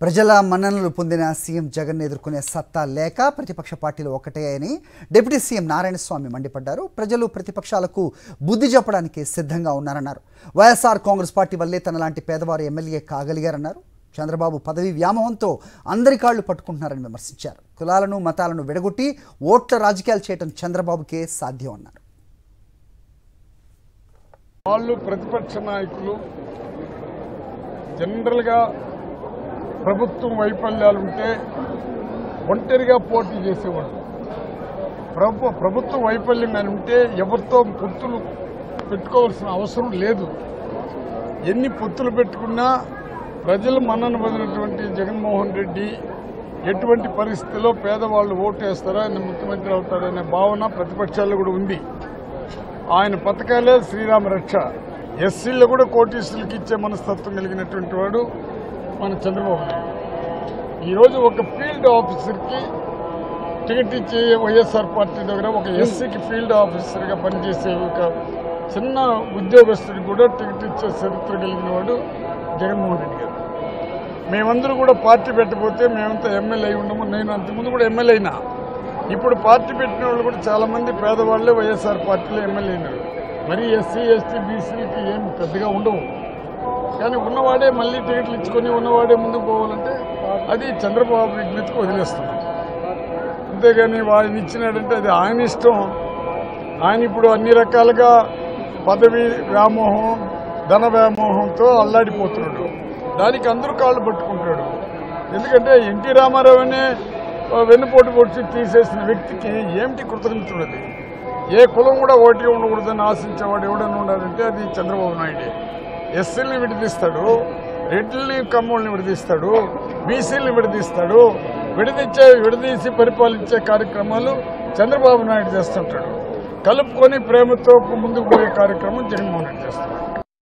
ప్రజల మన్ననలు పొందిన సీఎం జగన్ ఎదుర్కొనే సత్తా లేక ప్రతిపక్ష పార్టీలు ఒకటే అని డిప్యూటీ సీఎం నారాయణస్వామి మండిపడ్డారు. ప్రజలు ప్రతిపక్షాలకు బుద్ధి చెప్పడానికి సిద్ధంగా ఉన్నారన్నారు. వైఎస్ఆర్ కాంగ్రెస్ పార్టీ వల్లే తనలాంటి పేదవారు ఎమ్మెల్యే కాగలిగారన్నారు. చంద్రబాబు పదవి వ్యామోహంతో అందరి కాళ్లు పట్టుకుంటున్నారని విమర్శించారు. కులాలను మతాలను విడగొట్టి ఓట్ల రాజకీయాలు చేయడం చంద్రబాబుకే సాధ్యం అన్నారు. వాళ్ళు ప్రతిపక్ష నాయకులు జనరల్గా ప్రభుత్వం వైఫల్యాలు ఉంటే ఒంటరిగా పోటీ చేసేవాళ్ళు. ప్రభుత్వం వైఫల్యం కానీ ఉంటే ఎవరితో పొత్తులు పెట్టుకోవాల్సిన అవసరం లేదు. ఎన్ని పొత్తులు పెట్టుకున్నా ప్రజలు మన్నన పొందినటువంటి జగన్మోహన్ రెడ్డి ఎటువంటి పరిస్థితిలో పేదవాళ్ళు ఓటేస్తారో ఆయన ముఖ్యమంత్రి అవుతారనే భావన ప్రతిపక్షాల్లో కూడా ఉంది. ఆయన పథకాలే శ్రీరామ రక్ష. ఎస్సీలు కూడా కోటీసులకు ఇచ్చే మనస్తత్వం కలిగినటువంటి వాడు మన చంద్రబాబు నాయుడు. ఈరోజు ఒక ఫీల్డ్ ఆఫీసర్కి టికెట్ ఇచ్చే వైఎస్ఆర్ పార్టీ దగ్గర ఒక ఎస్సీకి ఫీల్డ్ ఆఫీసర్గా పనిచేసే ఒక చిన్న ఉద్యోగస్తుడికి కూడా టికెట్ ఇచ్చే చరిత్ర కలిగిన వాడు జగన్మోహన్ రెడ్డి గారు. మేమందరూ కూడా పార్టీ పెట్టకపోతే మేమంతా ఎమ్మెల్యే అయి ఉండము. నేను అంతకుముందు కూడా ఎమ్మెల్యే అయినా. ఇప్పుడు పార్టీ పెట్టిన వాళ్ళు కూడా చాలామంది పేదవాళ్లే వైఎస్ఆర్ పార్టీలో ఎమ్మెల్యే అయినారు. మరి ఎస్సీ ఎస్టీ బీసీలకి ఏం పెద్దగా ఉండవు. కానీ ఉన్నవాడే మళ్ళీ టికెట్లు ఇచ్చుకొని ఉన్నవాడే ముందుకు పోవాలంటే అది చంద్రబాబు విజ్ఞతకు వదిలేస్తున్నాం. అంతేగాని వాడిని ఇచ్చినాడంటే అది ఆయన ఇష్టం. ఆయన ఇప్పుడు అన్ని రకాలుగా పదవి వ్యామోహం ధన వ్యామోహంతో అల్లాడిపోతున్నాడు. దానికి అందరూ కాళ్ళు పట్టుకుంటాడు. ఎందుకంటే ఎన్టీ రామారావునే వెన్నుపోటు పొడిచి తీసేసిన వ్యక్తికి ఏమిటి కృతజ్ఞతది? ఏ కులం కూడా ఓటి ఉండకూడదని ఆశించేవాడు ఎవడన్నా ఉన్నాడంటే అది చంద్రబాబు నాయుడే. ఎస్సీలని విడదీస్తాడు, రెడ్లని కమ్మోళ్ళని విడదీస్తాడు, బీసీలని విడదీస్తాడు. విడదీసి పరిపాలించే కార్యక్రమాలు చంద్రబాబు నాయుడు చేస్తుంటాడు. కలుపుకొని ప్రేమతో ముందుకు పోయే కార్యక్రమం జగన్మోహన్ రెడ్డి చేస్తున్నాడు.